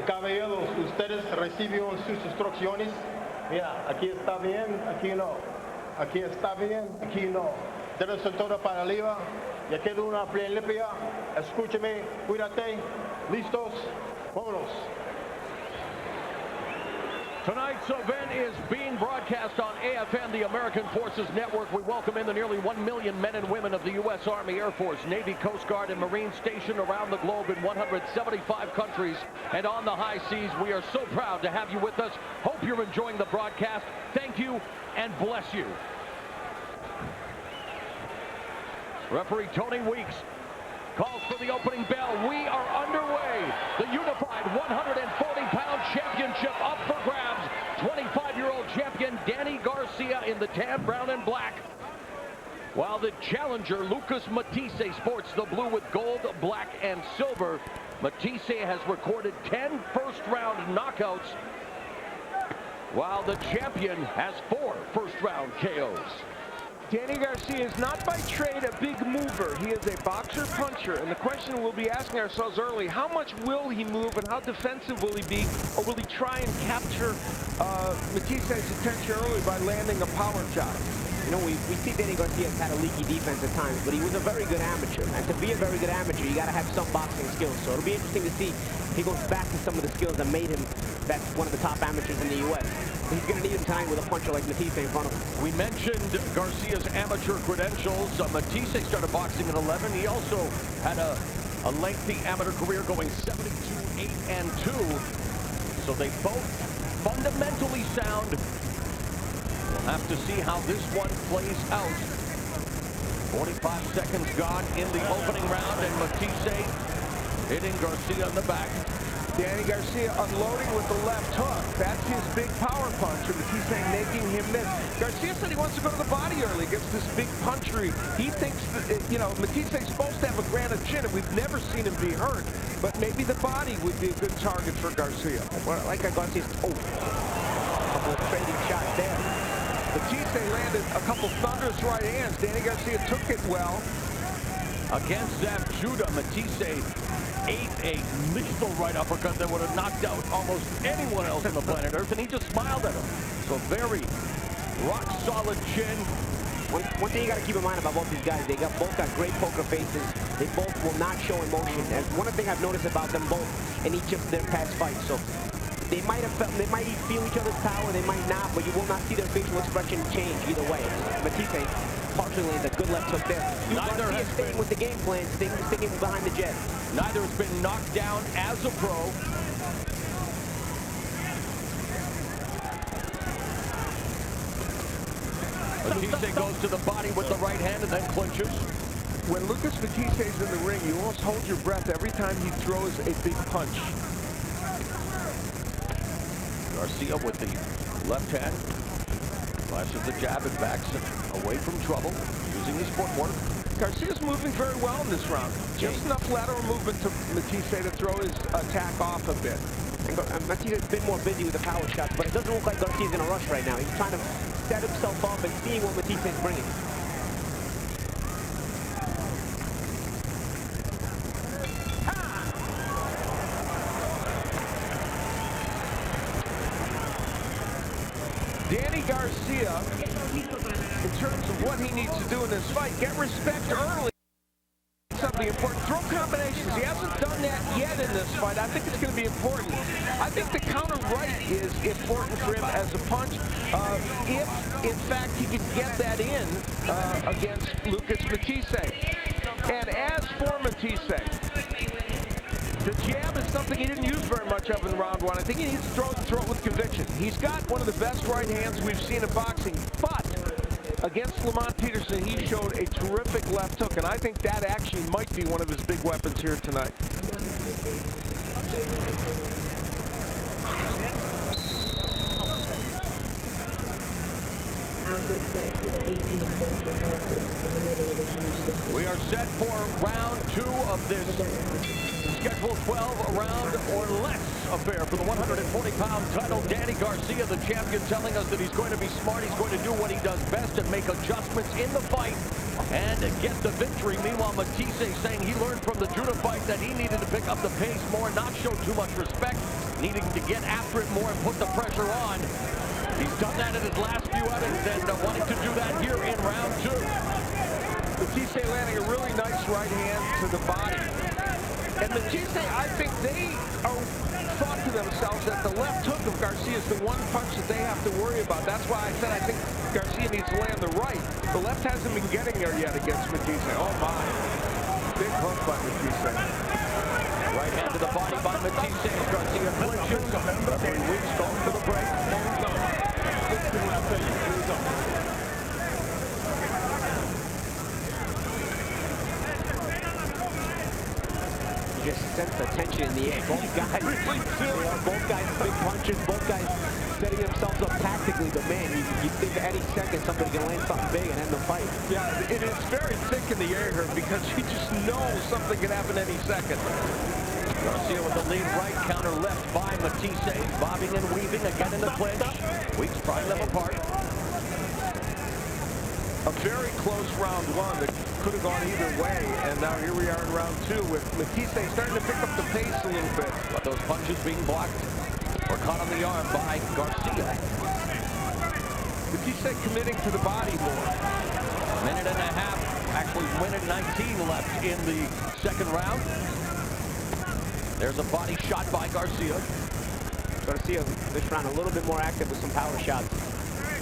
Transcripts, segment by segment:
Caballeros, ustedes reciben sus instrucciones. Mira, aquí está bien, aquí no. Aquí está bien, aquí no. Deben todo para arriba. Ya queda una playa limpia. Escúchame, cuídate. ¿Listos? Vámonos. Tonight's event is being broadcast on AFN, the American Forces Network. We welcome in the nearly 1 million men and women of the U.S. Army, Air Force, Navy, Coast Guard, and Marines stationed around the globe in 175 countries and on the high seas. We are so proud to have you with us. Hope you're enjoying the broadcast. Thank you and bless you. Referee Tony Weeks calls for the opening bell. We are underway. The unified 140-pound championship up for grabs. 25-year-old champion Danny Garcia in the tan, brown, and black, while the challenger Lucas Matthyssee sports the blue with gold, black, and silver. Matthyssee has recorded 10 first-round knockouts, while the champion has 4 first-round KOs. Danny Garcia is not by trade a big mover. He is a boxer-puncher, and the question we'll be asking ourselves early, how much will he move and how defensive will he be, or will he try and capture Matthyssee's attention early by landing a power shot? You know, we see Danny Garcia has had a leaky defense at times, but he was a very good amateur. And to be a very good amateur, you got to have some boxing skills. So it'll be interesting to see if he goes back to some of the skills that made him that's one of the top amateurs in the U.S. He's going to need him tonight with a puncher like Matthyssee in front of him. We mentioned Garcia's amateur credentials. Matthyssee started boxing at 11. He also had a lengthy amateur career going 72, 8, and 2. So they both fundamentally sound. We'll have to see how this one plays out. 45 seconds gone in the opening round, and Matthyssee hitting Garcia in the back. Danny Garcia unloading with the left hook. That's his big power punch, and Matthyssee making him miss. Garcia said he wants to go to the body early against this big punchery. He thinks that, you know, Matthysee's supposed to have a granite chin, and we've never seen him be hurt. But maybe the body would be a good target for Garcia. Well, I like Garcia's, a couple of trading shots there. Matthyssee landed a couple thunderous right hands. Danny Garcia took it well. Against Zab Judah, Matthyssee ate a lethal right uppercut that would have knocked out almost anyone else on the planet Earth, and he just smiled at him. So very rock-solid chin. One thing you got to keep in mind about both these guys, they both got great poker faces. They both will not show emotion. And one thing I've noticed about them both in each of their past fights. So they might feel each other's power, they might not, but you will not see their facial expression change either way. Matthyssee partially lands a good left hook there. Neither has staying with the game plan, sticking behind the jet. Neither has been knocked down as a pro. Matthyssee goes to the body with the right hand and then clinches. When Lucas Matthyssee is in the ring, you almost hold your breath every time he throws a big punch. Garcia with the left hand flashes the jab and backs away from trouble, using his footwork. Garcia's moving very well in this round. Just enough lateral movement to Matthyssee to throw his attack off a bit. And Matthyssee's been more busy with the power shots, but it doesn't look like Garcia's in a rush right now. He's trying to set himself up and seeing what Matthysee's bringing. Danny Garcia, in terms of what he needs to do in this fight, get respect early. Something important. Throw combinations. He hasn't done that yet in this fight. I think it's going to be important. I think the counter right is important for him as a punch. If, in fact, he can get that in against Lucas Matthyssee. And as for Matthyssee, the jab is something he didn't use very much of in round one. I think he needs to throw it with conviction. He's got one of the best right hands we've seen in boxing, but against Lamont Peterson, he showed a terrific left hook, and I think that actually might be one of his big weapons here tonight. We are set for round 2 of this scheduled 12 round or less affair for the 140-pound title. Danny Garcia, the champion, telling us that he's going to be smart. He's going to do what he does best and make adjustments in the fight and get the victory. Meanwhile, Matthyssee saying he learned from the Judah fight that he needed to pick up the pace more, not show too much respect, needing to get after it more and put the pressure on. He's done that in his last few outings and wanting to do that here in round 2. Matthyssee landing a really nice right hand to the body. And Matthyssee, I think they thought to themselves that the left hook of Garcia is the one punch that they have to worry about. That's why I said I think Garcia needs to land the right. The left hasn't been getting there yet against Matthyssee. Oh my. Big hook by Matthyssee. Right hand to the body by Matthyssee. Garcia clinches. Referee Weeks going for the break. You just sense the tension in the air. Both guys, both guys big punches, both guys setting themselves up tactically. But man, you think any second somebody can land something big and end the fight. Yeah, it is very thick in the air here because you just know something can happen any second. Garcia with the lead right, counter left by Matthyssee, bobbing and weaving again in the clinch. Weeks prying them apart. A very close round 1 that could have gone either way, and now here we are in round 2 with Matthyssee starting to pick up the pace a little bit. But those punches being blocked or caught on the arm by Garcia. Matthyssee committing to the body more. A minute and a half, actually minute 19 left in the second round. There's a body shot by Garcia. Garcia this round a little bit more active with some power shots.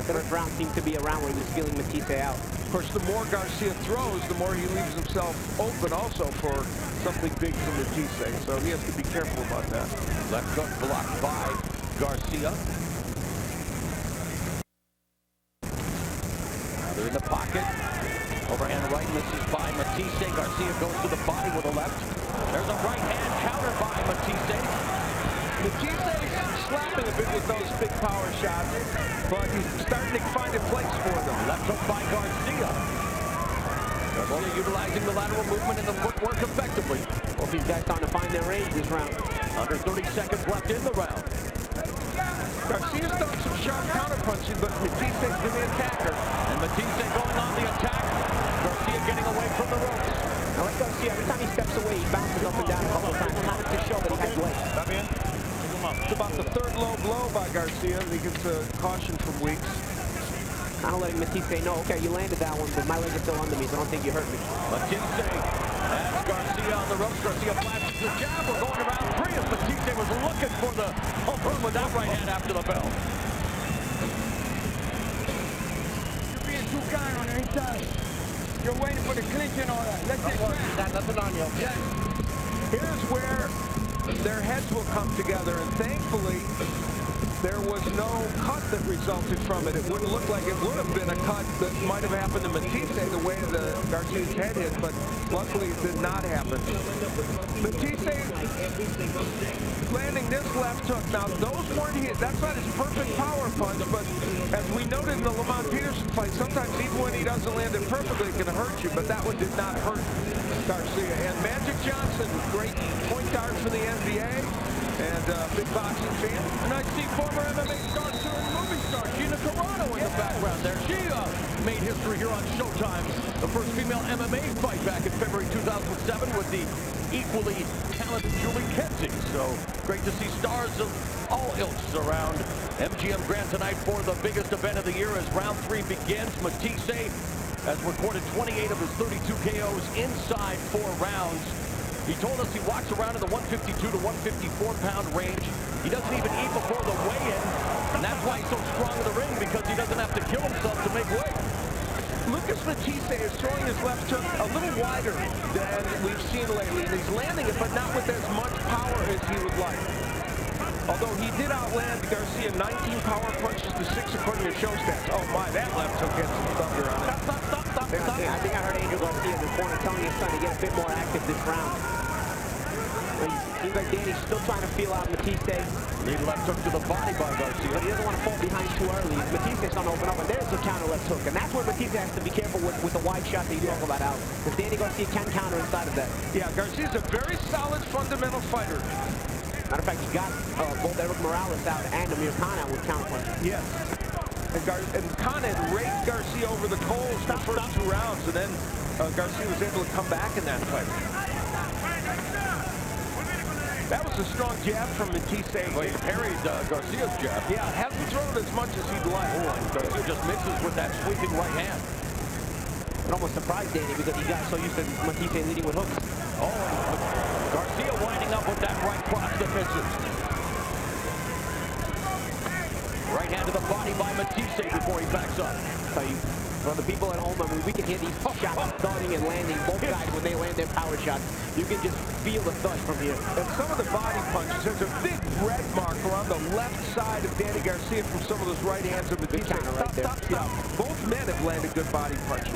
The first round seemed to be a round where he was feeling Matthyssee out. Of course, the more Garcia throws, the more he leaves himself open also for something big from Matthyssee. So he has to be careful about that. Left hook blocked by Garcia. Now they're in the pocket. Overhand right misses by Matthyssee. Garcia goes to the body with a left. There's a right hand counter by Matthyssee. Matthyssee slapping a bit with those big power shots, but he's starting to find a place for them. Left hook by Garcia. Garcia utilizing the lateral movement and the footwork effectively. Both these guys starting to find their range this round. Under 30 seconds left in the round. Garcia's done some sharp counterpunching, but Matthysee's been the attacker. And Matthyssee going on the attack. Garcia getting away from the ropes. I like Garcia. Every time he steps away, he bounces up and down a couple of times, kind of to show that he has legs. It's about the third low blow by Garcia, and he gets a caution from Weeks. Kind of letting Matthyssee know, okay, you landed that one, but my leg is still under me, so I don't think you hurt me. Matthyssee has Garcia on the ropes. Garcia flashes the jab. We're going to round 3 as Matthyssee was looking for the home with that right hand after the bell. You're being too kind on the inside. You're waiting for the clinch and all that. Let's get You got nothing on you. Yes. Here's where their heads will come together, and thankfully, there was no cut that resulted from it. It wouldn't look like it would have been a cut that might have happened to Matthyssee the way the Garcia's head hit, but luckily it did not happen. Matthyssee landing this left hook. Now, those weren't hit. That's not his perfect power punch, but as we noted in the Lamont Peterson fight, sometimes even when he doesn't land it perfectly, it can hurt you, but that one did not hurt Garcia. And Magic Johnson, great point guard for the NBA, and big boxing fan. And I see former MMA star turned movie star Gina Carano in the background there. She made history here on Showtime. The first female MMA fight back in February 2007 with the equally talented Julie Kenzie. So great to see stars of all ilks around MGM Grand tonight for the biggest event of the year as round 3 begins. Matthyssee has recorded 28 of his 32 KOs inside 4 rounds. He told us he walks around in the 152 to 154-pound range. He doesn't even eat before the weigh-in, and that's why he's so strong in the ring, because he doesn't have to kill himself to make weight. Lucas Matthyssee is throwing his left hook a little wider than we've seen lately, and he's landing it, but not with as much power as he would like. Although he did outland Garcia 19 power punches to 6 according to show stats. Oh my, that left hook had some thunder on it. I think I heard Angel Garcia in the corner telling his son to get a bit more active this round. Seems like Danny's still trying to feel out Matthyssee. Lead left hook to the body by Garcia. But he doesn't want to fall behind too early. Matthysee's starting to open up, and there's the counter left hook. And that's where Matthyssee has to be careful with the wide shot that you talk about, Al. Because Danny Garcia can counter inside of that. Yeah, Garcia's a very solid fundamental fighter. Matter of fact, he got both Eric Morales out and Amir Khan out with counter punches. Yes. And Khan had raked Garcia over the coals the first 2 rounds, and then Garcia was able to come back in that fight. That was a strong jab from Matthyssee. Well, he parried Garcia's jab. Yeah, hasn't thrown as much as he'd like. Garcia just misses with that sweeping right hand. It almost surprised Danny because he got so used to Matthyssee leading with hooks. Oh, Garcia winding up with that right cross that misses. Right hand to the body by Matthyssee before he backs up. For the people at home, I mean, we can hear these shots thudding and landing. Both guys, when they land their power shots, you can just feel the thud from here. And some of the body punches, there's a big red mark around the left side of Danny Garcia from some of those right hands of Matthyssee. Right there. Yeah, both men have landed good body punches.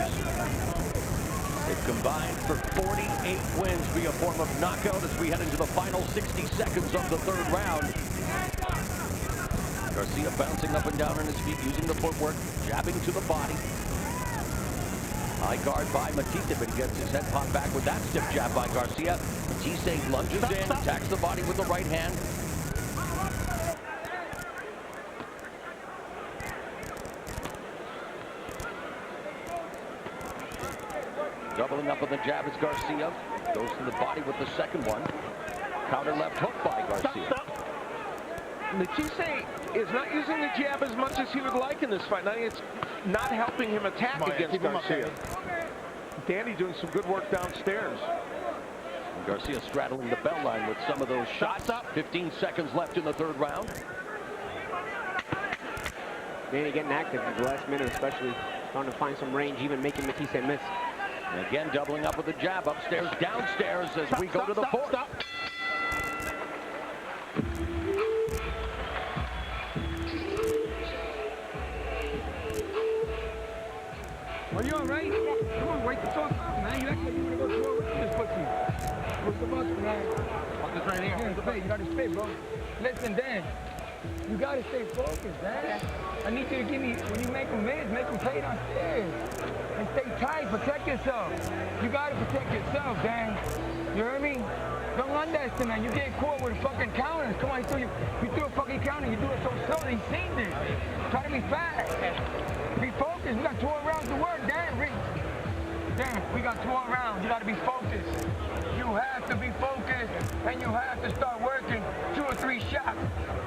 They've combined for 48 wins via form of knockout as we head into the final 60 seconds of the 3rd round. Garcia bouncing up and down on his feet, using the footwork, jabbing to the body. High guard by Matthyssee, but he gets his head popped back with that stiff jab by Garcia. Matthyssee lunges in, attacks the body with the right hand. Doubling up on the jab is Garcia. Goes to the body with the second one. Counter left hook by Garcia. Matthyssee is not using the jab as much as he would like in this fight. I think it's not helping him attack against Garcia. Danny doing some good work downstairs. And Garcia straddling the bell line with some of those shots. 15 seconds left in the 3rd round. Danny getting active in the last minute, especially starting to find some range, even making Matthyssee miss. And again, doubling up with the jab, upstairs, downstairs as we go to the 4th. Are you all right? Come on, wake the fuck up, man. You act like you want to go through this pussy. What's the bus, man? Fuck this right here. Yeah, spit. You got to spit, bro. Listen, Dan. You got to stay focused, Dan. I need you to give me, when you make them miss, make them play downstairs. And stay tight. Protect yourself. You got to protect yourself, Dan. You heard me? Don't underestimate. You get caught with fucking counters. Come on, you threw a fucking counter. You do it so slow. He seen this. Try to be fast. Be focused. We got 12 rounds to work. Damn, Rick. Damn, we got 12 rounds. You got to be focused. You have to be focused, and you have to start working 2 or 3 shots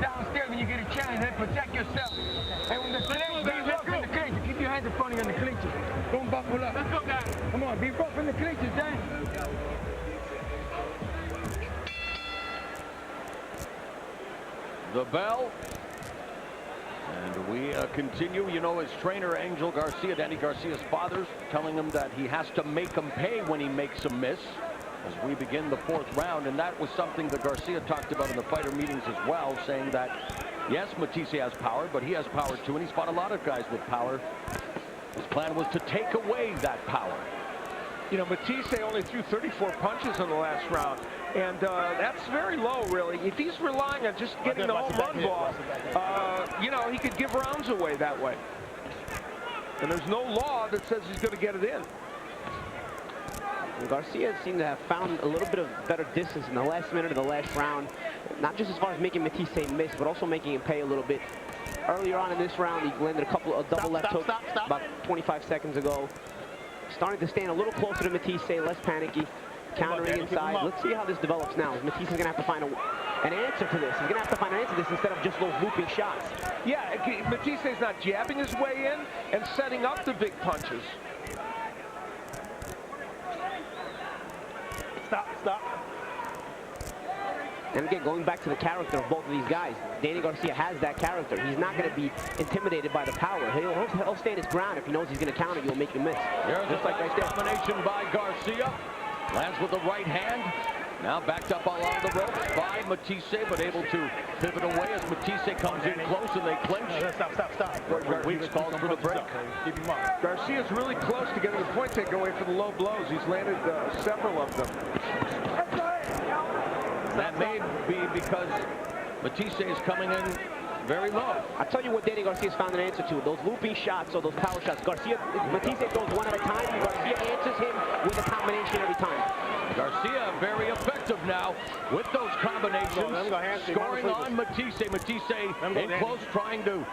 downstairs when you get a chance. And protect yourself. And when the clinch, be rough in the clinch. Keep your hands in front of you in the clinches. Don't buckle up. Let's go, guys. Come on, be rough in the clinches, Dan. The bell. And we continue. You know, his trainer, Angel Garcia, Danny Garcia's father's telling him that he has to make him pay when he makes a miss as we begin the 4th round. And that was something that Garcia talked about in the fighter meetings as well, saying that, yes, Matthyssee has power, but he has power too, and he's fought a lot of guys with power. His plan was to take away that power. You know, Matthyssee only threw 34 punches in the last round, and that's very low, really. If he's relying on just getting the home run ball, you know, he could give rounds away that way. And there's no law that says he's going to get it in. And Garcia seemed to have found a little bit of better distance in the last minute of the last round, not just as far as making Matthyssee miss, but also making him pay a little bit. Earlier on in this round, he landed a couple of double left hooks about 25 seconds ago. Starting to stand a little closer to Matthyssee, less panicky, countering inside. Let's see how this develops now. Mathissee's going to have to find an answer to this. He's going to have to find an answer to this instead of just those looping shots. Yeah, Matthysee's not jabbing his way in and setting up the big punches. Stop. And again, going back to the character of both of these guys, Danny Garcia has that character. He's not going to be intimidated by the power. He'll stand his ground if he knows he's going to counter you and make you miss. Here's just like right there. Domination by Garcia. Lands with the right hand. Now backed up along the ropes by Matthyssee, but able to pivot away as Matthyssee comes in close and they clinch. Stop. Weeks calls for the break. Keep him up. Garcia's really close to getting the point taken away for the low blows. He's landed several of them. That may be because Matthyssee is coming in very low. I'll tell you what Danny Garcia's found an answer to. Those looping shots or those power shots. Matthyssee throws one at a time. Garcia answers him with a combination every time. Garcia very effective now with those combinations. Scoring on Matthyssee. Matthyssee in close trying to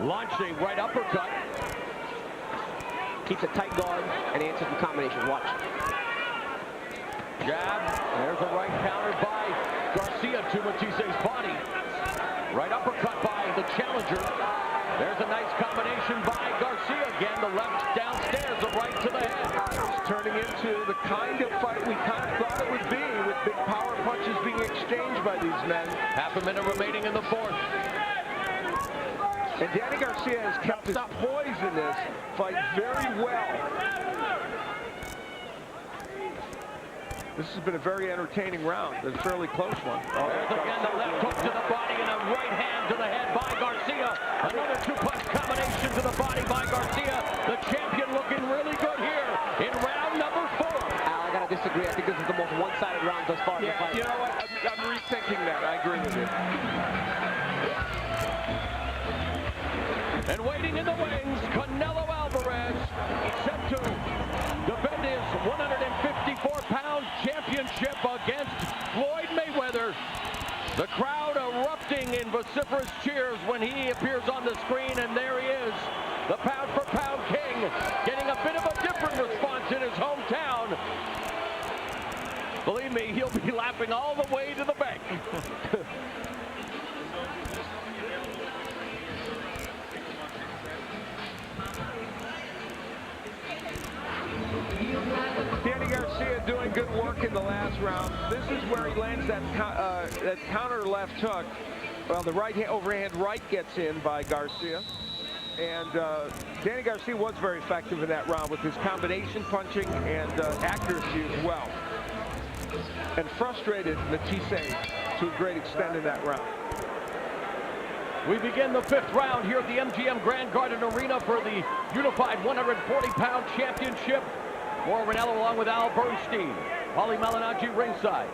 launch a right uppercut. Keeps a tight guard and answers the combinations. Watch. Jab. There's a right counter by Garcia to Mathissee's body. Right uppercut by the challenger. There's a nice combination by Garcia again. The left downstairs, the right to the head. It's turning into the kind of fight we kind of thought it would be, with big power punches being exchanged by these men. Half a minute remaining in the fourth. And Danny Garcia has kept his poise in this fight very well. This has been a very entertaining round. A fairly close one. There's again the left hook to the body and a right hand to the head by Garcia. Another two-punch combination to the body by Garcia. The champion looking really good here in round number 4. Al, I gotta disagree. I think this is the most one-sided round thus far in the fight. You know what? I'm rethinking that. I agree with you. And waiting in the wings, Canelo Alvarez, set to defend his 154-pound championship against Floyd Mayweather. The crowd erupting in vociferous cheers when he appears on the screen, and there he is, the pound-for-pound king, getting a bit of a different response in his hometown. Believe me, he'll be laughing all the way to the bank. Danny Garcia doing good work in the last round. This is where he lands that counter left hook. Well, the overhand right gets in by Garcia. And Danny Garcia was very effective in that round with his combination punching and accuracy as well. And frustrated Matthyssee to a great extent in that round. We begin the 5th round here at the MGM Grand Garden Arena for the unified 140-pound championship. Mauro Ranallo along with Al Bernstein. Paulie Malignaggi ringside.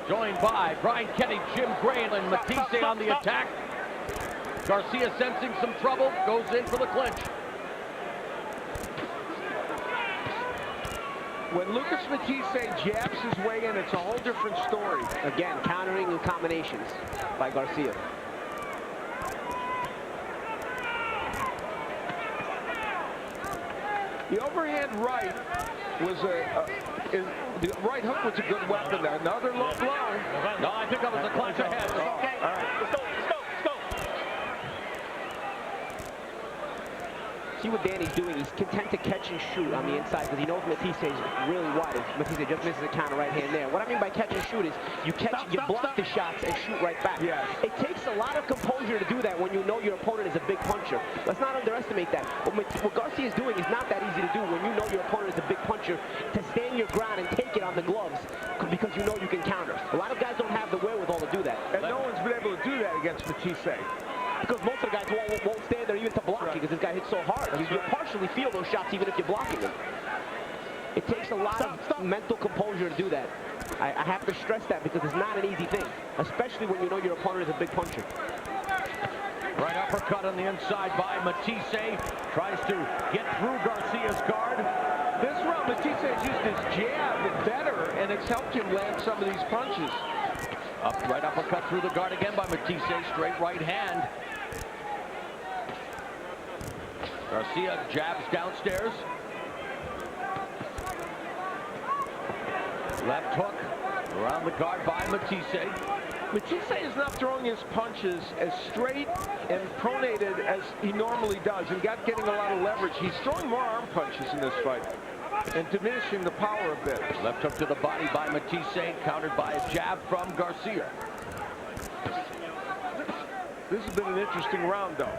Joined by Brian Kenny, Jim Gray, and Matthyssee on the attack. Garcia sensing some trouble, goes in for the clinch. When Lucas Matthyssee jabs his way in, it's a whole different story. Again, countering and combinations by Garcia. The overhand right was the right hook was a good weapon there. Another low blow. No, I think that was a clutch ahead. Okay, all right. Let's go. See what Danny's doing. He's content to catch and shoot on the inside because he knows Mathissee's really wide. Matthyssee just misses a counter right hand there. What I mean by catch and shoot is you block the shots and shoot right back. Yes. It takes a lot of composure to do that when you know your opponent is a big puncher. Let's not underestimate that. What Garcia is doing is not that easy to do when you know your opponent is a big puncher, to stand your ground and take it on the gloves because you know you can counter. A lot of guys don't have the wherewithal to do that. And no one's been able to do that against Matthyssee. Because most of the guys won't stand there even to block you because this guy hits so hard. You partially feel those shots even if you're blocking them. It takes a lot of mental composure to do that. I have to stress that because it's not an easy thing, especially when you know your opponent is a big puncher. Right uppercut on the inside by Matthyssee. Tries to get through Garcia's guard. This round, Matthyssee has used his jab better, and it's helped him land some of these punches. Right uppercut through the guard again by Matthyssee. Straight right hand. Garcia jabs downstairs. Left hook around the guard by Matthyssee. Matthyssee is not throwing his punches as straight and pronated as he normally does, and getting a lot of leverage. He's throwing more arm punches in this fight and diminishing the power a bit. Left hook to the body by Matthyssee, countered by a jab from Garcia. This has been an interesting round, though.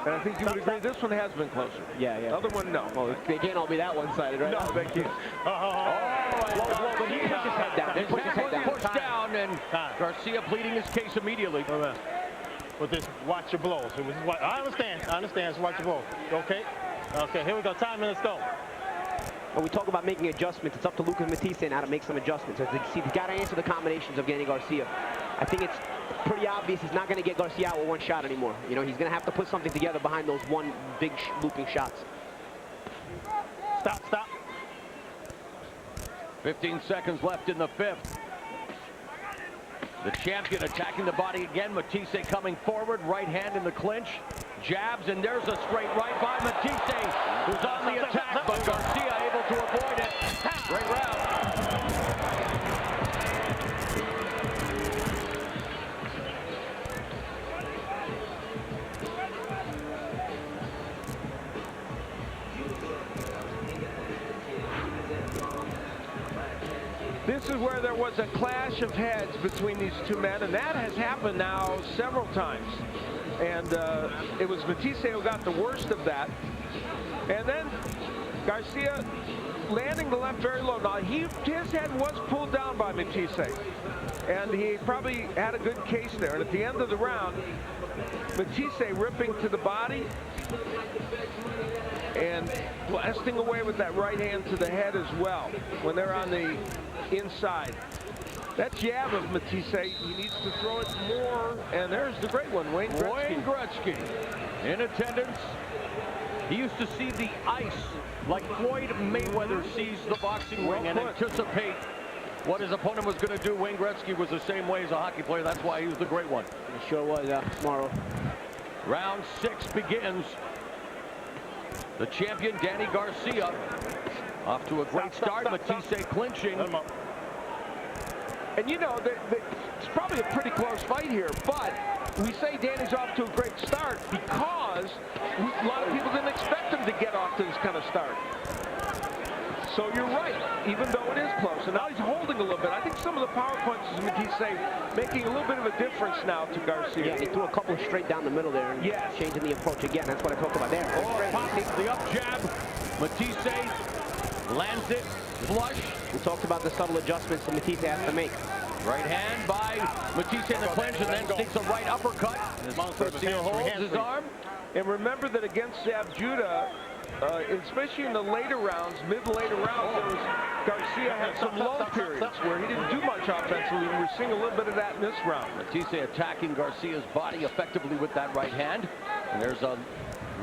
And I think you would agree this one has been closer. Yeah. The other one, no. Well, they can't all be that one-sided, right? No, they can't. But he pushed his head down. He pushed his head down. Pushed down, and Garcia pleading his case immediately. With this, watch your blows. I understand. So watch your blows. Okay, here we go. Time, let's go. When we talk about making adjustments, it's up to Lucas Matthyssee now to make some adjustments. As you see, he's got to answer the combinations of Danny Garcia. I think it's pretty obvious he's not going to get Garcia out with one shot anymore. You know, he's going to have to put something together behind those one big looping shots. Stop, stop. 15 seconds left in the fifth. The champion attacking the body again. Matthyssee coming forward, right hand in the clinch. Jabs, and there's a straight right by Matthyssee, who's on the attack, but Garcia able to avoid it. Great round. This is where there was a clash of heads between these two men, and that has happened now several times. And it was Matthyssee who got the worst of that. And then Garcia landing the left very low. Now, his head was pulled down by Matthyssee, and he probably had a good case there. And at the end of the round, Matthyssee ripping to the body and blasting away with that right hand to the head as well when they're on the inside. That jab of Matthyssee, he needs to throw it more, and there's the great one, Wayne Gretzky. Wayne Gretzky in attendance. He used to see the ice like Floyd Mayweather sees the boxing ring and anticipate what his opponent was going to do. Wayne Gretzky was the same way as a hockey player. That's why he was the great one. He sure was, tomorrow. Round 6 begins. The champion, Danny Garcia, off to a great start. Matthyssee clinching. And you know, it's probably a pretty close fight here, but we say Danny's off to a great start because a lot of people didn't expect him to get off to this kind of start. So you're right, even though it is close. And now he's holding a little bit. I think some of the power punches of Matthyssee making a little bit of a difference now to Garcia. Yeah, he threw a couple straight down the middle there and changing the approach again. That's what I talked about there. The up jab. Matthyssee lands it flush. We talked about the subtle adjustments that Matthyssee has to make. Right hand by Matthyssee in the clinch, and then sneaks a right uppercut. Garcia holds his arm. And remember that against Zab Judah, especially in the later rounds, mid-later rounds, Garcia had some low periods where he didn't do much offensively. We're seeing a little bit of that in this round. Matthyssee attacking Garcia's body effectively with that right hand. And there's a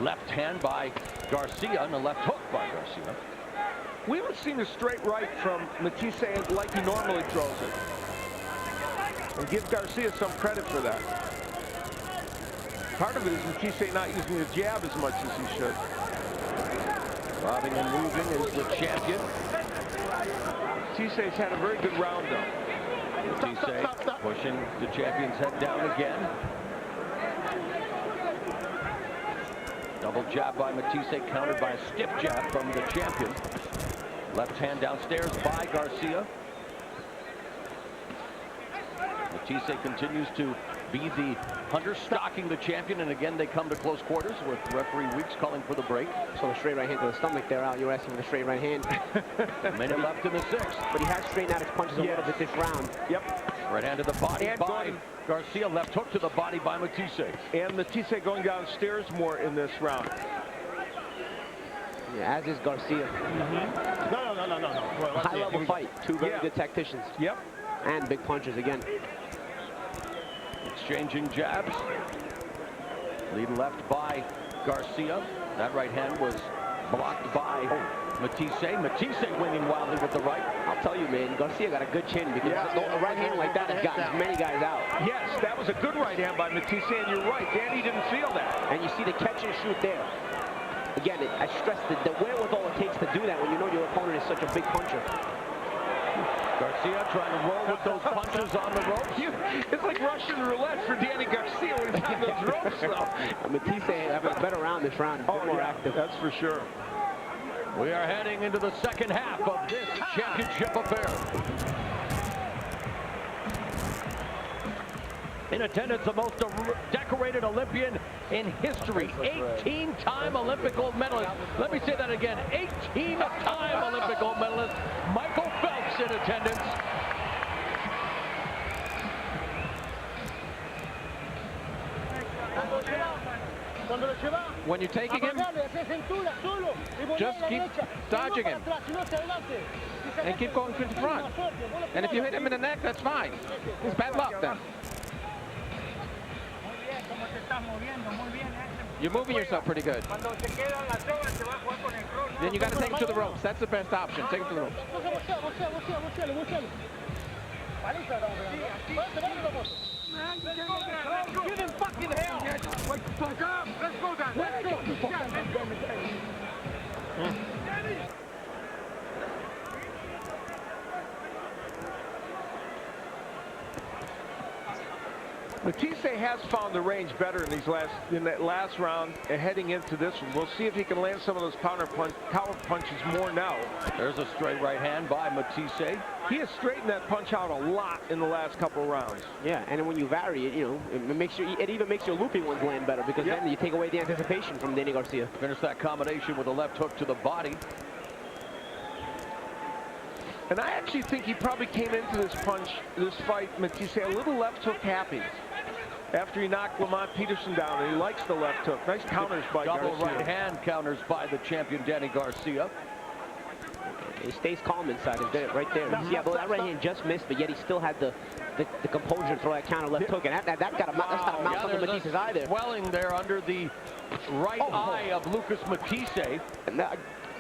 left hand by Garcia and a left hook by Garcia. We haven't seen a straight right from Matthyssee like he normally throws it. And give Garcia some credit for that. Part of it is Matthyssee not using the jab as much as he should. Bobbing and moving is the champion. Matthysee's had a very good round, though. Matthyssee pushing the champion's head down again. Double jab by Matthyssee, countered by a stiff jab from the champion. Left hand downstairs by Garcia. Matthyssee continues to be the hunter, stalking the champion, and again they come to close quarters with referee Weeks calling for the break. So the straight right hand to the stomach there, Al. You're asking for the straight right hand. A minute left in the 6th. But he has straightened out his punches a little bit this round. Yep. Right hand to the body by Garcia, left hook to the body by Matthyssee. And Matthyssee going downstairs more in this round. Yeah, as is Garcia. No. High-level fight. Two very good tacticians. Yep. And big punches again. Exchanging jabs. Lead left by Garcia. That right hand was blocked by Matthyssee. Matthyssee winning wildly with the right. I'll tell you, man, Garcia got a good chin because a right hand like that has gotten many guys out. Yes, that was a good right hand by Matthyssee, and you're right, Danny didn't feel that. And you see the catch and shoot there. Again, I stress the wherewithal it takes to do that when you know your opponent is such a big puncher. Garcia trying to roll with those punches on the ropes. It's like Russian roulette for Danny Garcia when he's on those ropes, though. Matthyssee having a better round this round. More active. That's for sure. We are heading into the second half of this championship affair. In attendance, the most decorated Olympian in history. 18-time Olympic gold medalist. Let me say that again. 18-time Olympic gold medalist. Michael Phelps in attendance. when you're taking him, just keep dodging him and keep going to the front. And if you hit him in the neck, that's fine. It's bad luck then. You're moving yourself pretty good. Then you got to take him to the ropes. That's the best option. Take him to the ropes. Give him fucking hell! Wake the fuck up! Let's go down! Let's go! Matthyssee has found the range better in that last round and heading into this one. We'll see if he can land some of those counter punches more now. There's a straight right hand by Matthyssee. He has straightened that punch out a lot in the last couple of rounds. Yeah, and then when you vary it, it even makes your looping ones land better because then you take away the anticipation from Danny Garcia. Finish that combination with a left hook to the body. And I actually think he probably came into this fight, Matthyssee, a little left hook happy. After he knocked Lamont Peterson down, and he likes the left hook. Nice counters by Garcia. Double right hand counters by the champion, Danny Garcia. He stays calm inside. He's got it right there. Yeah, but that right hand just missed, but yet he still had the composure to throw that counter left hook, and that's not a mouth under Matthysee's eye there. Swelling there under the right eye of Lucas Matthyssee.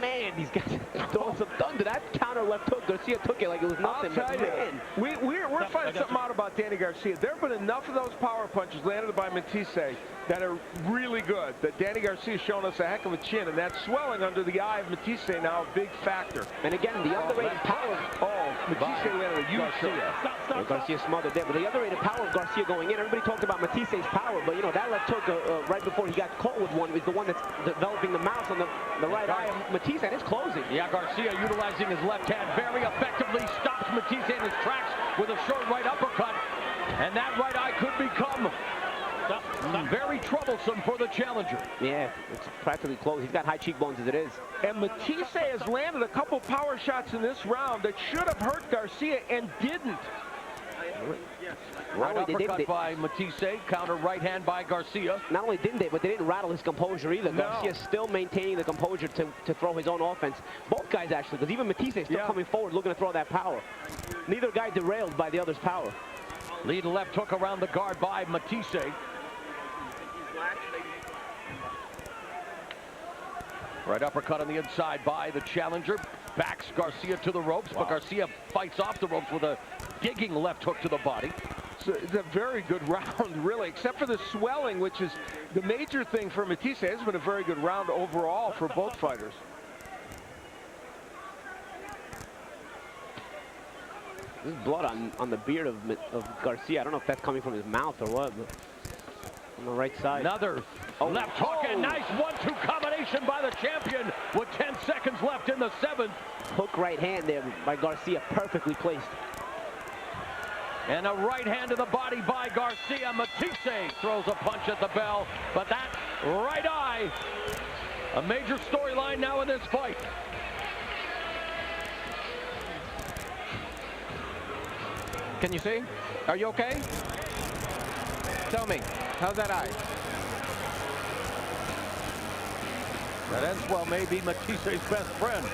Man, these guys throwing some thunder. That counter left hook, Garcia took it like it was nothing. I'll tell you, we're finding something out about Danny Garcia. There have been enough of those power punches landed by Matthyssee that are really good. That Danny Garcia's shown us a heck of a chin, and that swelling under the eye of Matthyssee now a big factor. And again, the underrated power. Matthyssee landed a huge shot. Garcia smothered there, but the underrated power of Garcia going in. Everybody talked about Mathissee's power, but that left hook right before he got caught with one is the one that's developing the mouse on the right eye of Matthyssee. And it's closing. Yeah, Garcia utilizing his left hand very effectively, stops Matthyssee in his tracks with a short right uppercut. And that right eye could become very troublesome for the challenger. Yeah, it's practically closed. He's got high cheekbones as it is. And Matthyssee has landed a couple power shots in this round that should have hurt Garcia and didn't. Right uppercut by Matthyssee, counter right hand by Garcia. Not only didn't they, but they didn't rattle his composure either. No. Garcia's still maintaining the composure to throw his own offense. Both guys actually, because even Matthyssee still coming forward looking to throw that power. Neither guy derailed by the other's power. Lead left hook around the guard by Matthyssee. Right uppercut on the inside by the challenger. Backs Garcia to the ropes, but Garcia fights off the ropes with a digging left hook to the body. So it's a very good round, really, except for the swelling, which is the major thing for Matthyssee. It's been a very good round overall for both fighters. There's blood on the beard of Garcia. I don't know if that's coming from his mouth or what, but on the right side. Another left hook and nice 1-2 combination by the champion with 10 seconds left in the 7th. Hook right hand there by Garcia, perfectly placed. And a right hand to the body by Garcia. Matthyssee throws a punch at the bell, but that right eye, a major storyline now in this fight. Can you see? Are you okay? Tell me, how's that eye? That ends well, may be Matthysee's best friend.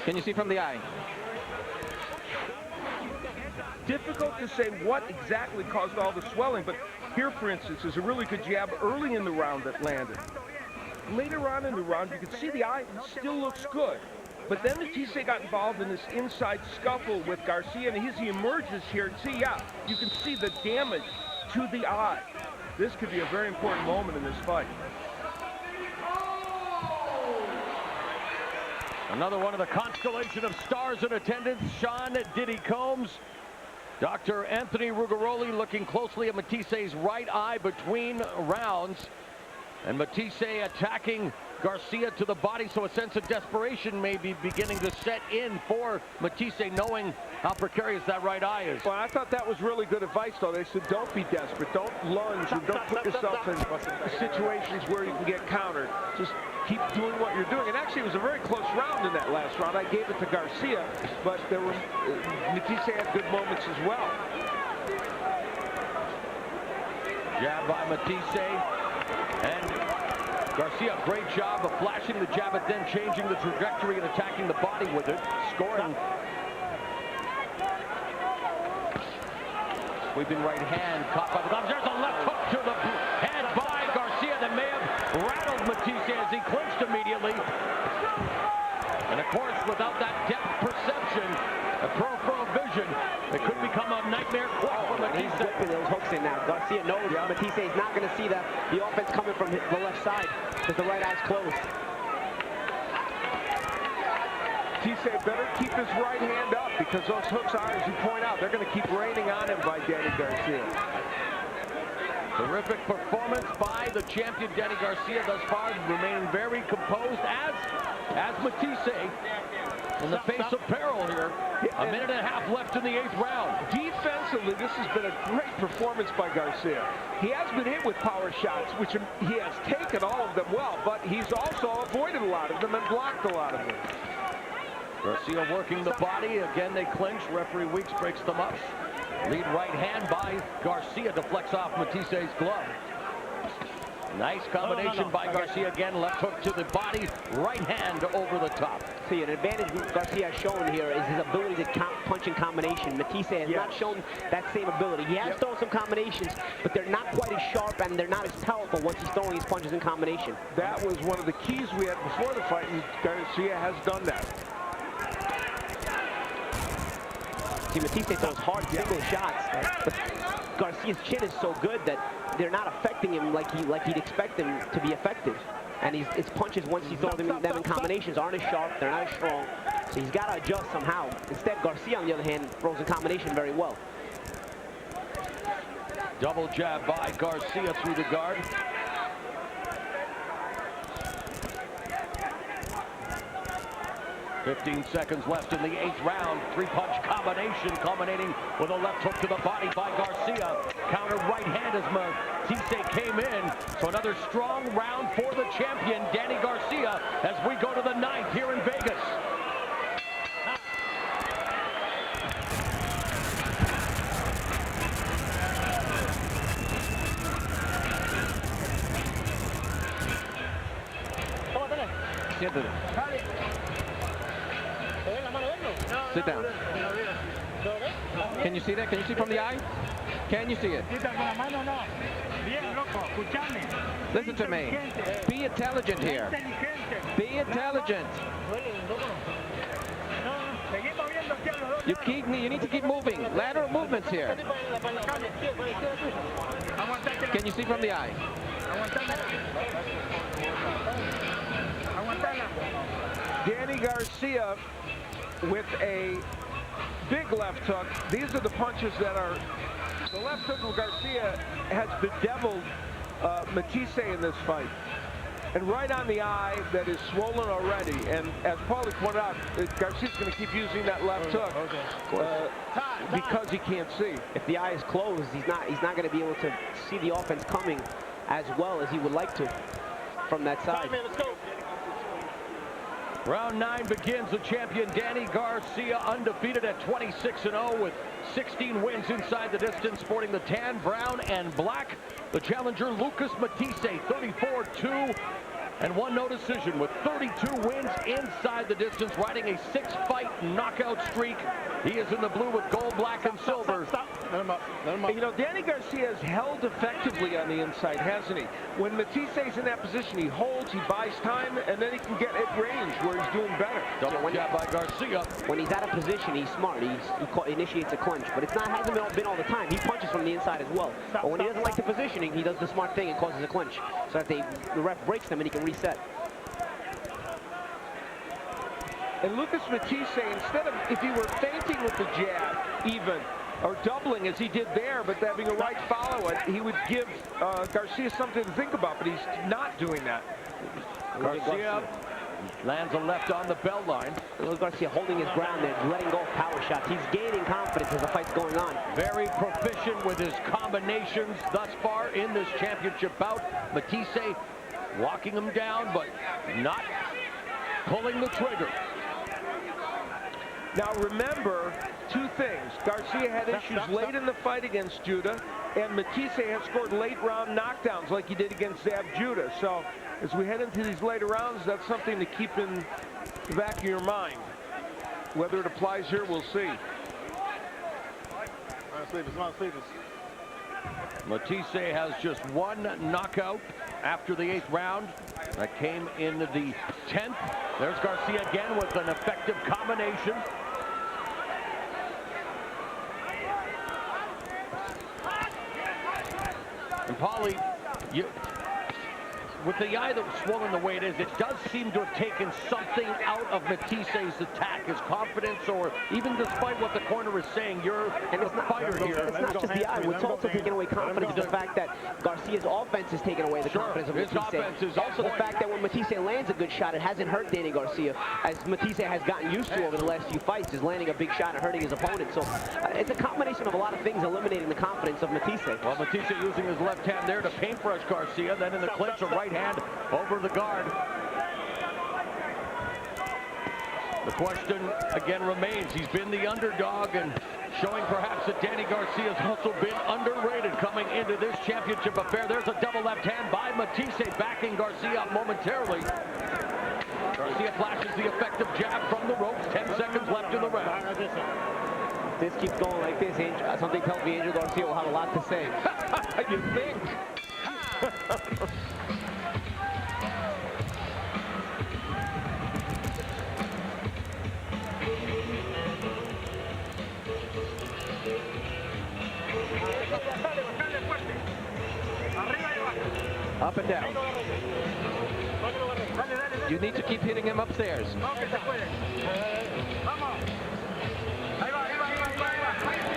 Can you see from the eye? Difficult to say what exactly caused all the swelling, but here, for instance, is a really good jab early in the round that landed. Later on in the round, you can see the eye still looks good. But then Matthyssee got involved in this inside scuffle with Garcia, and as he emerges here, you can see the damage to the eye. This could be a very important moment in this fight. Another one of the constellation of stars in attendance, Sean Diddy Combs. Dr. Anthony Rugaroli looking closely at Matthysee's right eye between rounds. And Matthyssee attacking Garcia to the body, so a sense of desperation may be beginning to set in for Matthyssee, knowing how precarious that right eye is. Well, I thought that was really good advice, though. They said don't be desperate, don't lunge, and don't put yourself in situations where you can get countered. Just keep doing what you're doing. And actually, it was a very close round in that last round. I gave it to Garcia, but there were Matthyssee had good moments as well. Jab by Matthyssee, and Garcia, great job of flashing the jab, but then changing the trajectory and attacking the body with it, scoring. Sweeping right hand, caught by the gloves. There's a left hook to the head by Garcia that may have rattled Matthyssee as he clinched immediately. And of course, without that depth perception, a peripheral vision, it could become a nightmare quick for Matthyssee. He's whipping those hooks in now. Garcia knows Matthyssee is not going to see the offense coming from the left side because the right eye's closed. Matthyssee better keep his right hand up because those hooks are, as you point out, they're going to keep raining on him by Danny Garcia. Terrific performance by the champion Danny Garcia thus far, remaining very composed as Matthyssee in the face of peril here. A minute and a half left in the 8th round. Defensively, this has been a great performance by Garcia. He has been hit with power shots, which he has taken all of them well, but he's also avoided a lot of them and blocked a lot of them. Garcia working the body. Again, they clinch. Referee Weeks breaks them up. Lead right hand by Garcia deflects off Matthysee's glove. Nice combination by Garcia. Again, left hook to the body, right hand over the top. See, an advantage Garcia has shown here is his ability to punch in combination. Matthyssee has not shown that same ability. He has thrown some combinations, but they're not quite as sharp and they're not as powerful once he's throwing his punches in combination. That was one of the keys we had before the fight, and Garcia has done that. See, Matthyssee throws hard single shots, but Garcia's chin is so good that they're not affecting him like he'd expect them to be effective. And his punches, once he throws them in combinations, aren't as sharp, they're not as strong. So he's got to adjust somehow. Instead, Garcia, on the other hand, throws in combination very well. Double jab by Garcia through the guard. "15 seconds left in the 8th round. 3-punch combination culminating with a left hook to the body by Garcia. Counter right hand as Matthyssee came in. So another strong round for the champion, Danny Garcia, as we go to the 9th here in Vegas. Sit down. Can you see that? Can you see from the eye? Can you see it? Listen to me. Be intelligent here. Be intelligent. You need to keep moving. Lateral movements here. Can you see from the eye? Danny Garcia with a big left hook. These are the punches that are... The left hook of Garcia has bedeviled Matthyssee in this fight. And right on the eye that is swollen already. And as Paulie pointed out, Garcia's going to keep using that left hook because he can't see. If the eye is closed, he's not going to be able to see the offense coming as well as he would like to from that side. Round 9 begins. The champion Danny Garcia undefeated at 26-0 with 16 wins inside the distance, sporting the tan, brown, and black. The challenger Lucas Matthyssee, 34-2 and 1 no decision with 32 wins inside the distance, riding a 6-fight knockout streak. He is in the blue with gold, black, and silver. You know, Danny Garcia has held effectively on the inside, hasn't he? When Matthysee's in that position, he holds, he buys time, and then he can get at range where he's doing better. Double jab by Garcia. When he's out of position, he's smart. He initiates a clinch, but hasn't been all the time. He punches from the inside as well. But when he doesn't like the positioning, he does the smart thing and causes a clinch, so that the ref breaks them and he can reset. And Lucas Matthyssee, instead of, if he were feinting with the jab, even, or doubling as he did there, but having a right follow it, he would give Garcia something to think about, but he's not doing that. Garcia lands a left on the belt line. Garcia holding his ground there, letting go of power shots. He's gaining confidence as the fight's going on. Very proficient with his combinations thus far in this championship bout. Matthyssee walking him down, but not pulling the trigger. Now remember, two things. Garcia had issues late in the fight against Judah, and Matthyssee has scored late round knockdowns like he did against Zab Judah. So as we head into these later rounds, that's something to keep in the back of your mind. Whether it applies here, we'll see. Matthyssee has just one knockout after the 8th round. That came in the 10th. There's Garcia again with an effective combination. And Paulie, with the eye that was swollen the way it is, it does seem to have taken something out of Mathissee's attack, his confidence, or even despite what the corner is saying, you're the fighter here. It's not just the eye. What's also taking away confidence is the fact that Garcia's offense is taking away the confidence of Matthyssee. Also the fact that when Matthyssee lands a good shot, it hasn't hurt Danny Garcia, as Matthyssee has gotten used to over the last few fights, is landing a big shot and hurting his opponent. So it's a combination of a lot of things eliminating the confidence of Matthyssee. Well, Matthyssee using his left hand there to paintbrush Garcia, then in the clinch, a right hand over the guard. The question again remains, he's been the underdog and showing perhaps that Danny Garcia has also been underrated coming into this championship affair. There's a double left hand by Matthyssee, backing Garcia up momentarily. Garcia flashes the effective jab from the ropes, 10 seconds left in the round. If this keeps going like this, something tells me Angel Garcia will have a lot to say. You think? Up and down. You need to keep hitting him upstairs.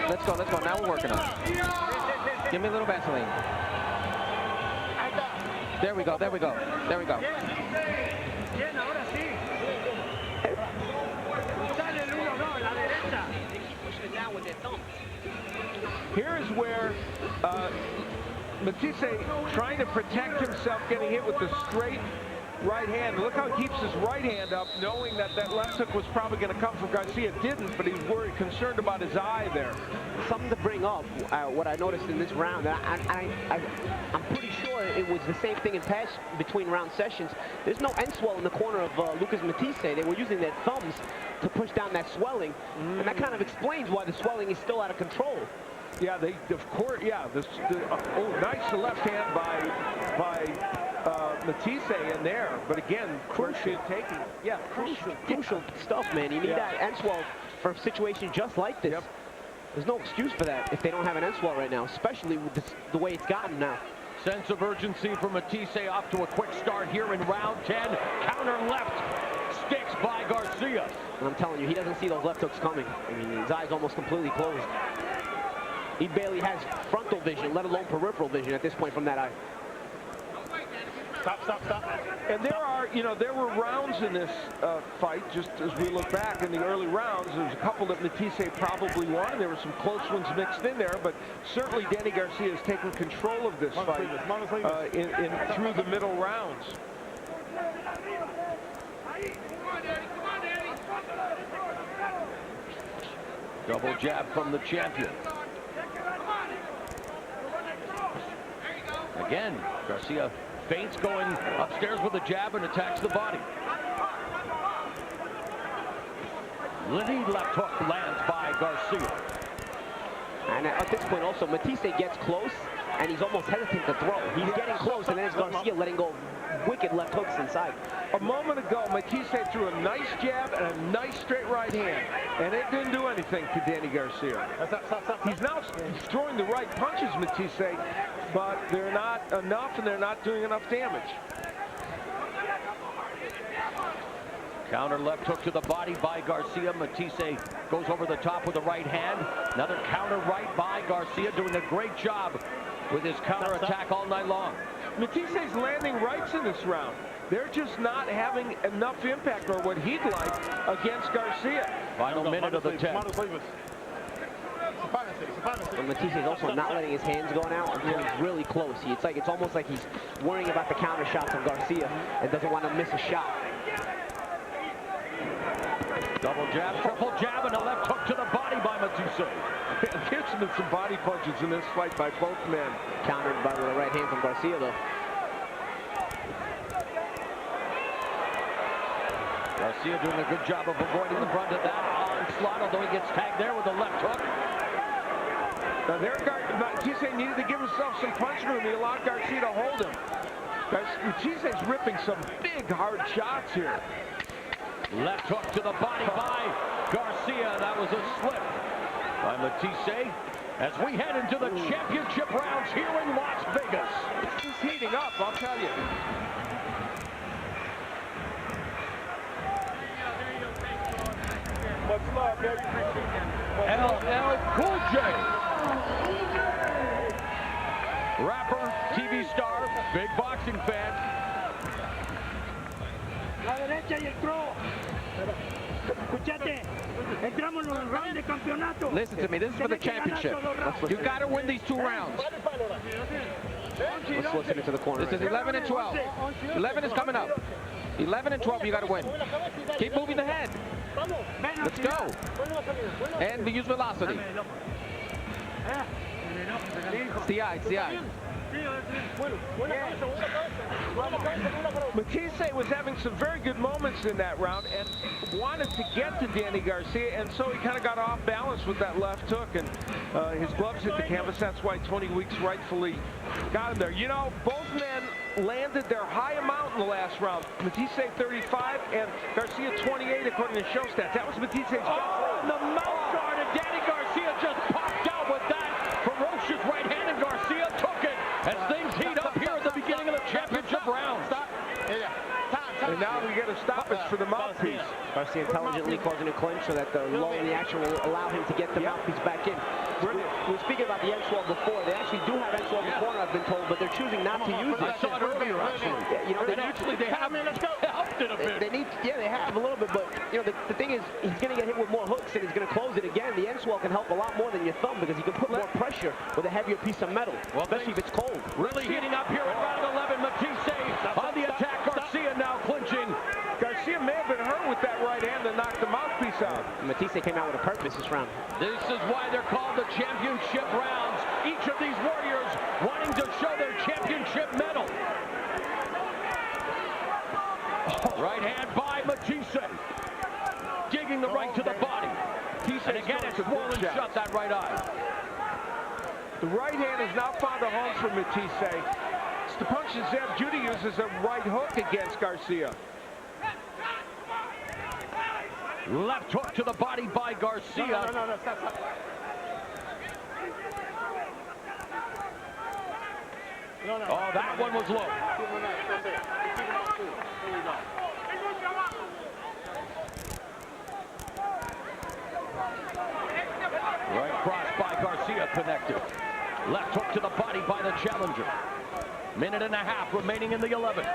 Let's go, let's go. Now we're working on it. Give me a little Vaseline. There we go, there we go, there we go. Here is where Matthyssee trying to protect himself, getting hit with the straight right hand. Look how he keeps his right hand up, knowing that that left hook was probably going to come from Garcia. It didn't, but he was worried, concerned about his eye there. Something to bring up, what I noticed in this round, I'm pretty sure it was the same thing in past between round sessions. There's no end swell in the corner of Lucas Matthyssee. They were using their thumbs to push down that swelling, and that kind of explains why the swelling is still out of control. Yeah, of course, yeah. Nice left hand by Matthyssee in there, but again, crucial taking. Yeah, crucial stuff, man. You need that end swell for a situation just like this. Yep. There's no excuse for that if they don't have an end swell right now, especially with the way it's gotten now. Sense of urgency for Matthyssee, off to a quick start here in round 10. Counter left, sticks by Garcia. And I'm telling you, he doesn't see those left hooks coming. I mean, his eyes almost completely closed. He barely has frontal vision, let alone peripheral vision at this point from that eye. Stop. And there are, there were rounds in this fight, just as we look back in the early rounds. There's a couple that Matthyssee probably won. There were some close ones mixed in there, but certainly Danny Garcia has taken control of this fight through the middle rounds. Double jab from the champion. Again, Garcia feints going upstairs with a jab and attacks the body. Lead left hook lands by Garcia. And at this point also, Matthyssee gets close, and he's almost hesitant to throw. He's getting close, and then it's Garcia letting go wicked left hooks inside. A moment ago, Matthyssee threw a nice jab and a nice straight right hand, and it didn't do anything to Danny Garcia. He's now throwing the right punches, Matthyssee, but they're not enough, and they're not doing enough damage. Counter left hook to the body by Garcia. Matthyssee goes over the top with the right hand. Another counter right by Garcia, doing a great job with his counter attack all night long. Mathissee's landing rights in this round. They're just not having enough impact, or what he'd like, against Garcia. Final minute of the 10. And Matthyssee is also not letting his hands go now until he's really close. It's almost like he's worrying about the counter shots on Garcia and doesn't want to miss a shot. Double jab, triple jab, and a left hook to the body by Matthyssee. There's been some body punches in this fight by both men. Countered by the right hand from Garcia, though. Garcia doing a good job of avoiding the brunt of that onslaught, although he gets tagged there with the left hook. Now there, Matthyssee needed to give himself some punch room. He allowed Garcia to hold him. Mathissee's ripping some big, hard shots here. Left hook to the body by Garcia. That was a slip by Matthyssee as we head into the championship rounds here in Las Vegas. It's just heating up, I'll tell you. Much love, baby. LL Cool J. Rapper, TV star, big boxing fan. La derecha y el throw. Escuchate, entramos en el round de campeonato. Listen to me, this is for the championship. You got to win these 2 rounds. Let's listen into the corner. This is 11 and 12. 11 is coming up. 11 and 12, you got to win. Keep moving the head. Let's go. And we use velocity. It's the eye, it's the eye. Matthyssee was having some very good moments in that round and wanted to get to Danny Garcia, and so he kind of got off balance with that left hook, and his gloves hit the canvas. That's why Tony Weeks rightfully got him there. You know, both men landed their high amount in the last round. Matthyssee 35 and Garcia 28 according to show stats. That was Matthysee's best. The mouth guard, and Danny Garcia just popped out with that ferocious right hand, and Garcia took it as things heat up here at the beginning of the championship round. And now we get a stoppage for the mouthpiece. Garcia intelligently causing a clinch so that the low in the action will allow him to get the mouthpiece back in. We were speaking about the end swab before. They actually do have end swab in the corner, I've been told, but they're choosing not to use it. I saw it earlier, actually. Yeah, you know, they have helped it a bit. They have a little bit, but you know, the thing is, he's going to get hit with more hooks and he's going to close it again. The end swab can help a lot more than your thumb because you can put more pressure with a heavier piece of metal, especially if it's cold. Really heating up here in round 11. Matthyssee on the attack. Garcia now clinching. Garcia may have been hurt with that right hand that knocked the mouthpiece out. Matthyssee came out with a purpose this round. This is why they're called the championship rounds. Each of these warriors wanting to show their championship medal. Right hand by Matthyssee. Digging the right to the body. And again, it's swollen shut, that right eye. The right hand has now found a home for Matthyssee. It's the punch that Zeb Judy uses a right hook against Garcia. Left hook to the body by Garcia. No, stop. Oh, that one was low. Right cross by Garcia connected. Left hook to the body by the challenger. Minute and a half remaining in the 11th.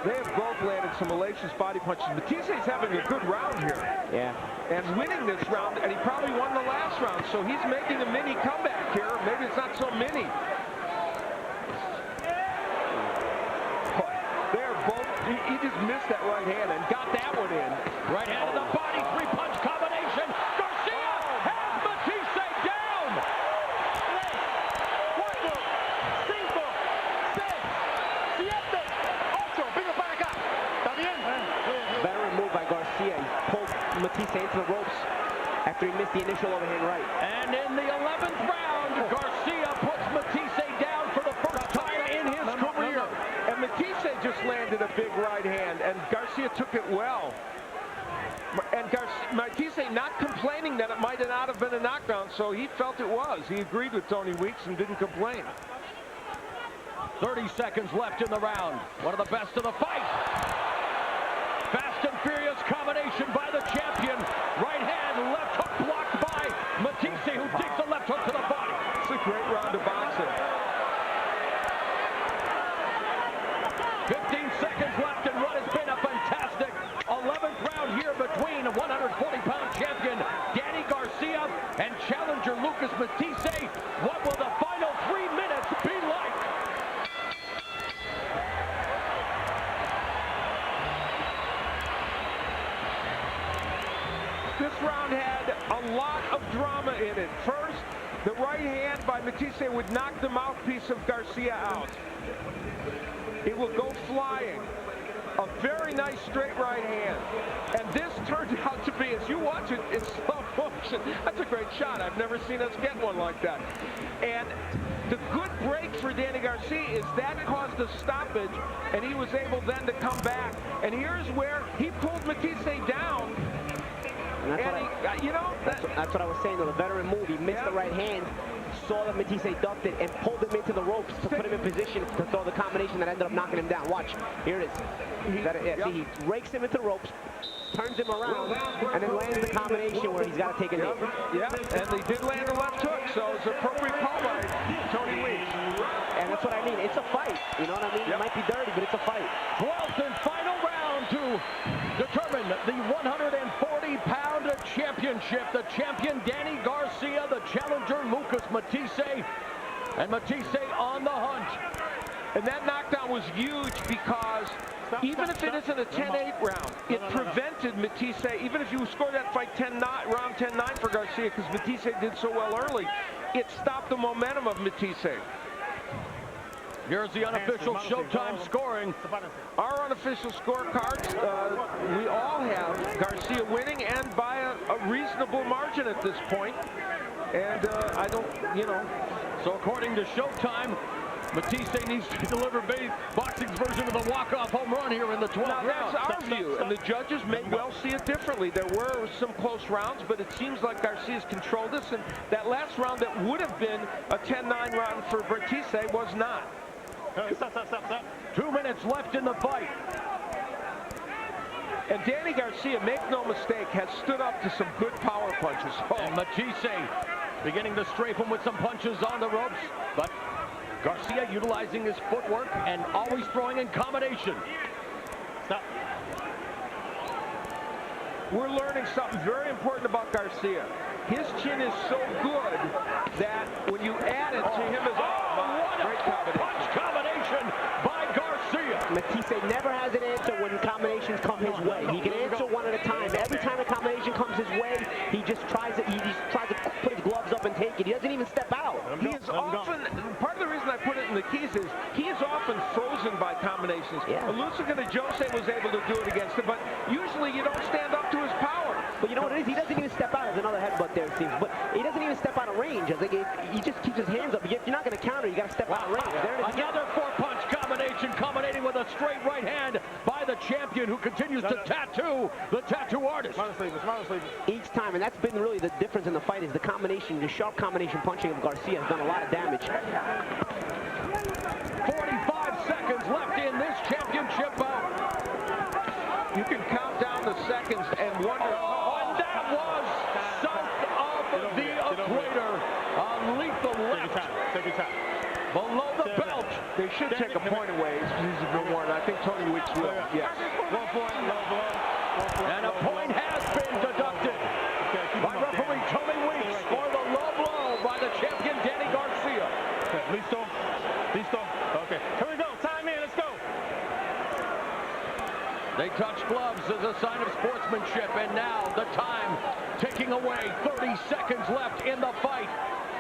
They have both landed some hellacious body punches. Matthysee's having a good round here. Yeah. And winning this round, and he probably won the last round, so he's making a mini comeback here. Maybe it's not so mini. They're both, he just missed that right hand and got that one in. Right hand to the body, 3-punch combination. Garcia has Matthyssee down. 4, 5, 6, 7, 8. Venga para acá. ¿Está bien? Veteran move by Garcia. He pulled Matthyssee into the ropes after he missed the initial overhand right. And in the 11th round, Garcia puts Matthyssee down for the first time in his career. And Matthyssee just landed a big right hand, and Garcia took it well. And Matthyssee not complaining that it might not have been a knockdown, so he felt it was. He agreed with Tony Weeks and didn't complain. 30 seconds left in the round. One of the best of the fight. Fast and furious this round had a lot of drama in it. First, the right hand by Matthyssee would knock the mouthpiece of Garcia out. It will go flying. A very nice straight right hand. And this turned out to be, as you watch it in slow motion, that's a great shot. I've never seen us get one like that. And the good break for Danny Garcia is that caused a stoppage, and he was able then to come back. And here's where he pulled Matthyssee down. And that's what I was saying, though. The veteran move. He missed the right hand, saw that Matthyssee ducked it, and pulled him into the ropes to put him in position to throw the combination that ended up knocking him down. Watch. Here it is. See, he rakes him into the ropes, turns him around, and then lands the combination where he's got to take a knee. Yeah, and he did land a left hook, so it's an appropriate call by Tony Weeks. And that's what I mean. It's a fight. You know what I mean? It might be dirty, but it's a fight. 12th and final round to determine the 140-pound championship. The champion, Danny Garcia, the challenger, Lucas Matthyssee. And Matthyssee on the hunt. And that knockdown was huge because even if it isn't a 10-8 round, it prevented Matthyssee, even if you score that fight round 10-9 for Garcia, because Matthyssee did so well early, it stopped the momentum of Matthyssee. Here's the unofficial Showtime scoring. Our unofficial scorecards, we all have Garcia winning, and by a reasonable margin at this point. And I don't, So according to Showtime, Matthyssee needs to deliver boxing's version of the walk-off home run here in the 12th round. That's our view, and the judges may well see it differently. There were some close rounds, but it seems like Garcia's controlled this, and that last round that would have been a 10-9 round for Matthyssee was not. Stop. 2 minutes left in the fight. And Danny Garcia, make no mistake, has stood up to some good power punches. And Matthyssee beginning to strafe him with some punches on the ropes, but Garcia utilizing his footwork and always throwing in combination. Stop. We're learning something very important about Garcia. His chin is so good that when you add it to him as great punch combination by Garcia. Matthyssee never has an answer when combinations come his way. He can answer one at a time. Every time a combination comes his way, he just tries to put his gloves up and take it. He doesn't even step out. He is often, part of the reason I put it in the keys is he is often frozen by combinations. Yeah. Elusicana Jose was able to do it against him, but usually you don't stand up to his power. But you know what it is? He doesn't even step out. There's another headbutt there, it seems. But he doesn't even step out of range. I think he just keeps his hands up. If you're not going to counter, you got to step out of range. There it is. Another four-punch combination, culminating with a straight right hand by the champion, who continues to tattoo the tattoo artist. Each time, and that's been really the difference in the fight, is the combination, the sharp combination punching of Garcia has done a lot of damage. 45 seconds left in this championship bout. You can count down the seconds and wonder, and that was south of the equator. A lethal left. Take your time. Below the belt. they should take a point away. He's been warned. I think Tony Weeks will. Yes. Low blow. And a point has been deducted by referee Tony Weeks for the low blow by the champion Danny Garcia. Okay, listo. Okay, here we go. Time in. Let's go. They touch gloves as a sign of sportsmanship, and now the time ticking away. 30 seconds left in the fight.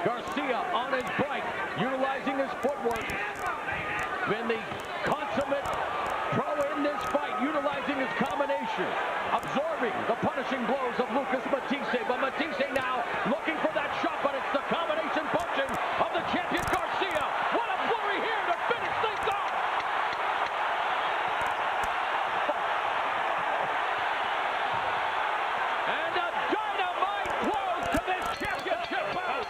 Garcia on his bike, utilizing his footwork. Been the consummate pro in this fight, utilizing his combination, absorbing the punishing blows of Lucas Matthyssee. But Matthyssee now looking for that shot, but it's the combination punching of the champion Garcia. What a flurry here to finish things off! And a dynamite close to this championship bout.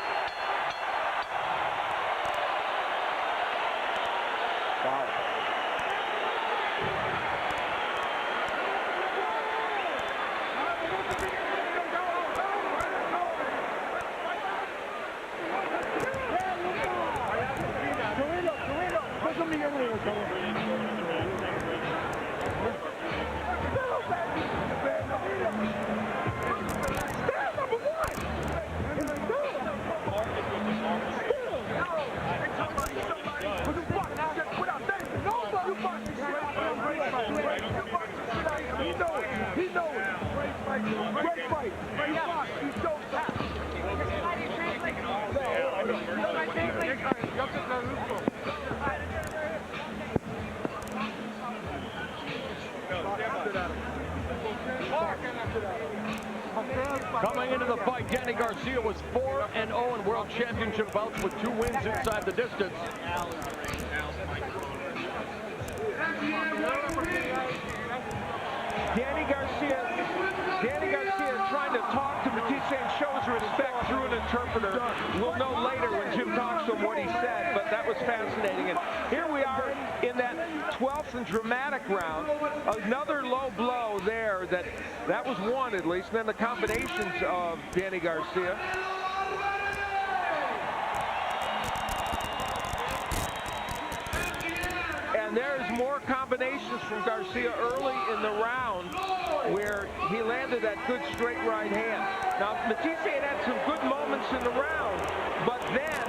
Great fight. Coming into the fight, Danny Garcia was 4-0 in World Championship bouts with 2 wins inside the distance. Danny Garcia trying to talk to Matthyssee and shows respect through an interpreter. We'll know later when Jim talks to him what he said, but that was fascinating. And here we are in that 12th and dramatic round. Another low blow there that was one at least. And then the combinations of Danny Garcia. And there's more combinations from Garcia early in the round where he landed that good straight right hand. Now, Matthyssee had some good moments in the round, but then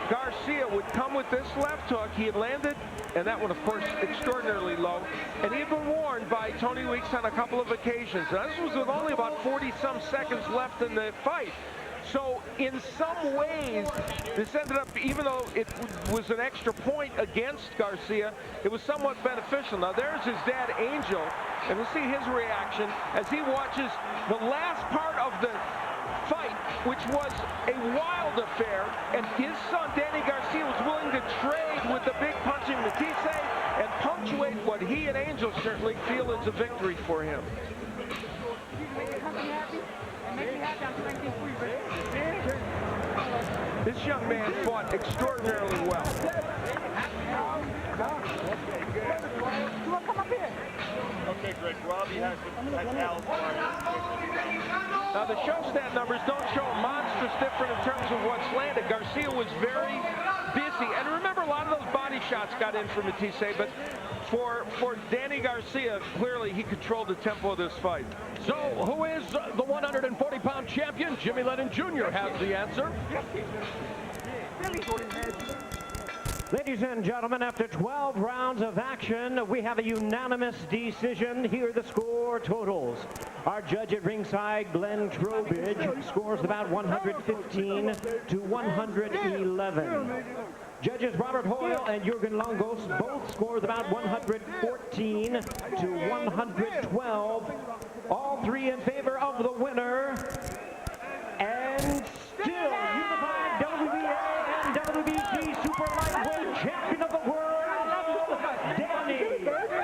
Garcia would come with this left hook. He had landed, and that one, of course, extraordinarily low. And he had been warned by Tony Weeks on a couple of occasions. Now, this was with only about 40-some seconds left in the fight. So in some ways, this ended up, even though it was an extra point against Garcia, it was somewhat beneficial. Now there's his dad, Angel, and we'll see his reaction as he watches the last part of the fight, which was a wild affair, and his son, Danny Garcia, was willing to trade with the big punching Matthyssee and punctuate what he and Angel certainly feel is a victory for him. This young man fought extraordinarily well. Okay, Greg. Robbie has Al's Now the show stat numbers don't show monstrous different in terms of what's landed. Garcia was very busy, and remember, a lot of those body shots got in for Matthyssee, but for Danny Garcia, clearly he controlled the tempo of this fight. So, who is the 140-pound champion? Jimmy Lennon Jr. has the answer. Ladies and gentlemen, after 12 rounds of action, we have a unanimous decision. Here are the score totals. Our judge at ringside, Glenn Trowbridge, scores about 115 to 111. Judges Robert Hoyle and Jurgen Longos both scored about 114 to 112. All three in favor of the winner. And still unified WBA and WBC Super Lightweight Champion of the World, Danny Garcia.